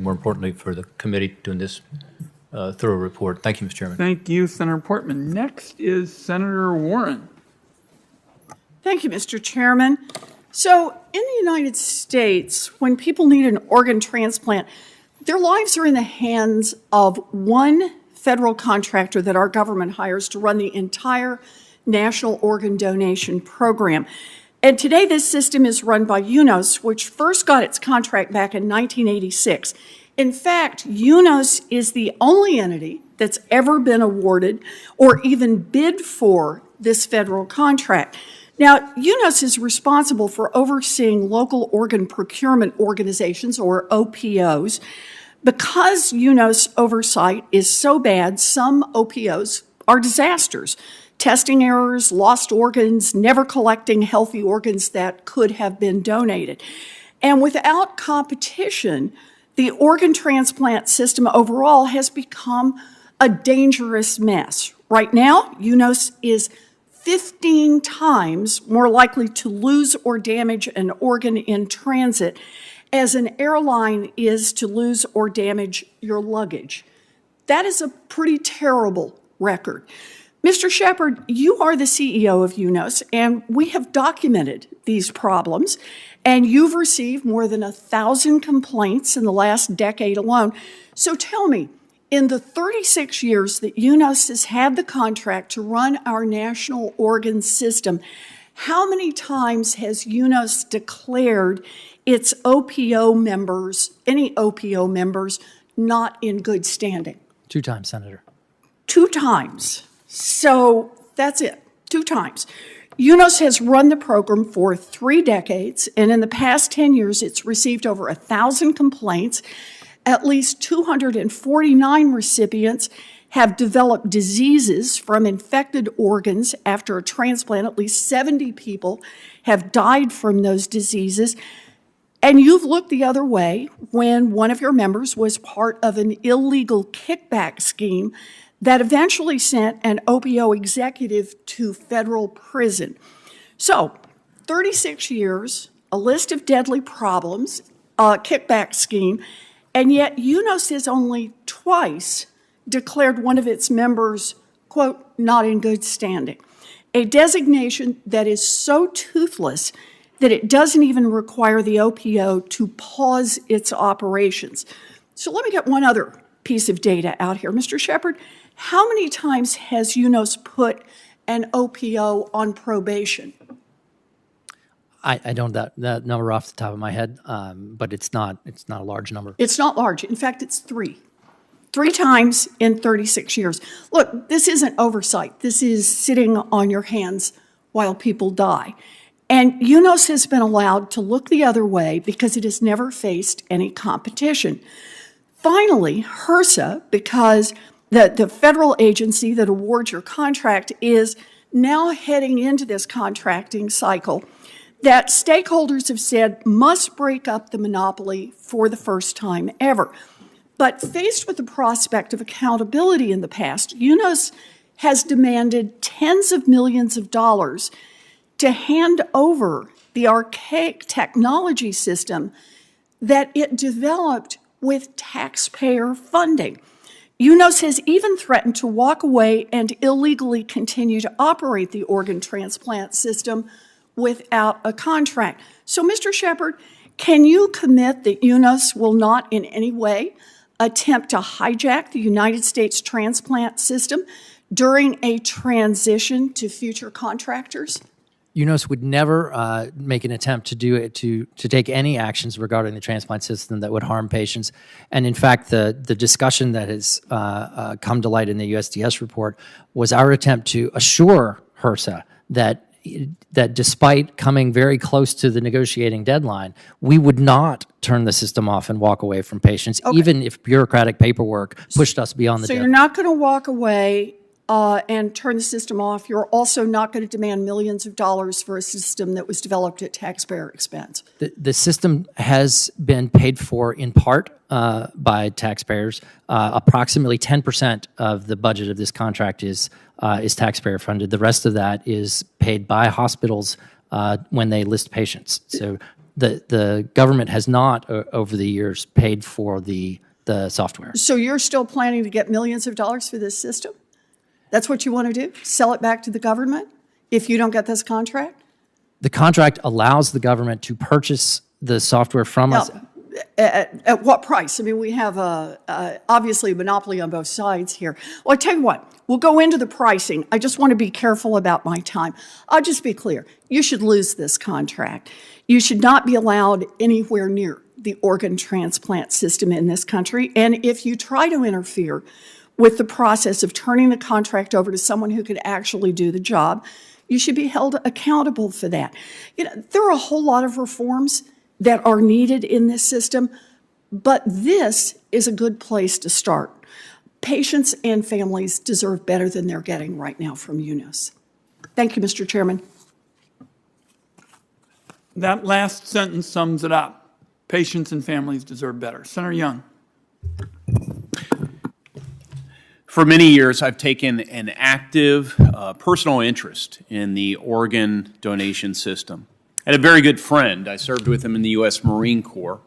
more importantly, for the committee doing this thorough report. Thank you, Mr. Chairman. Thank you, Senator Portman. Next is Senator Warren. Thank you, Mr. Chairman. So in the United States, when people need an organ transplant, their lives are in the hands of one federal contractor that our government hires to run the entire national organ donation program. And today this system is run by UNOS, which first got its contract back in 1986. In fact, UNOS is the only entity that's ever been awarded or even bid for this federal contract. Now, UNOS is responsible for overseeing local organ procurement organizations, or OPOs. Because UNOS oversight is so bad, some OPOs are disasters. Testing errors, lost organs, never collecting healthy organs that could have been donated. And without competition, the organ transplant system overall has become a dangerous mess. Right now, UNOS is 15 times more likely to lose or damage an organ in transit as an airline is to lose or damage your luggage. That is a pretty terrible record. Mr. Shepard, you are the CEO of UNOS, and we have documented these problems, and you've received more than 1,000 complaints in the last decade alone. So tell me, in the 36 years that UNOS has had the contract to run our national organ system, how many times has UNOS declared its OPO members, any OPO members, not in good standing? 2 times, Senator. 2 times. So that's it, 2 times. UNOS has run the program for 3 decades, and in the past 10 years, it's received over 1,000 complaints. At least 249 recipients have developed diseases from infected organs after a transplant. At least 70 people have died from those diseases. And you've looked the other way when one of your members was part of an illegal kickback scheme that eventually sent an OPO executive to federal prison. So, 36 years, a list of deadly problems, a kickback scheme, and yet UNOS has only twice declared one of its members, quote, not in good standing. A designation that is so toothless that it doesn't even require the OPO to pause its operations. So let me get one other piece of data out here. Mr. Shepard, how many times has UNOS put an OPO on probation? I don't have that number off the top of my head, but it's not a large number. It's not large. In fact, it's 3. 3 times in 36 years. Look, this isn't oversight. This is sitting on your hands while people die. And UNOS has been allowed to look the other way because it has never faced any competition. Finally, HRSA, because the federal agency that awards your contract is now heading into this contracting cycle that stakeholders have said must break up the monopoly for the first time ever. But faced with the prospect of accountability in the past, UNOS has demanded tens of millions of dollars to hand over the archaic technology system that it developed with taxpayer funding. UNOS has even threatened to walk away and illegally continue to operate the organ transplant system without a contract. So, Mr. Shepard, can you commit that UNOS will not in any way attempt to hijack the United States transplant system during a transition to future contractors? UNOS would never make an attempt to do it to take any actions regarding the transplant system that would harm patients. And in fact, the discussion that has come to light in the USDS report was our attempt to assure HRSA that despite coming very close to the negotiating deadline, we would not turn the system off and walk away from patients, even if bureaucratic paperwork pushed us beyond the deadline. So you're not going to walk away and turn the system off. You're also not going to demand millions of dollars for a system that was developed at taxpayer expense. The system has been paid for in part by taxpayers. Approximately 10% of the budget of this contract is taxpayer funded. The rest of that is paid by hospitals when they list patients. So the government has not over the years paid for the software. So you're still planning to get millions of dollars for this system? That's what you want to do? Sell it back to the government if you don't get this contract? The contract allows the government to purchase the software from us. At what price? I mean, we have obviously a monopoly on both sides here. Well, I tell you what, we'll go into the pricing. I just want to be careful about my time. I'll just be clear. You should lose this contract. You should not be allowed anywhere near the organ transplant system in this country. And if you try to interfere with the process of turning the contract over to someone who could actually do the job, you should be held accountable for that. You know, there are a whole lot of reforms that are needed in this system, but this is a good place to start. Patients and families deserve better than they're getting right now from UNOS. Thank you, Mr. Chairman. That last sentence sums it up. Patients and families deserve better. Senator Young. For many years, I've taken an active personal interest in the organ donation system. I had a very good friend. I served with him in the U.S. Marine Corps.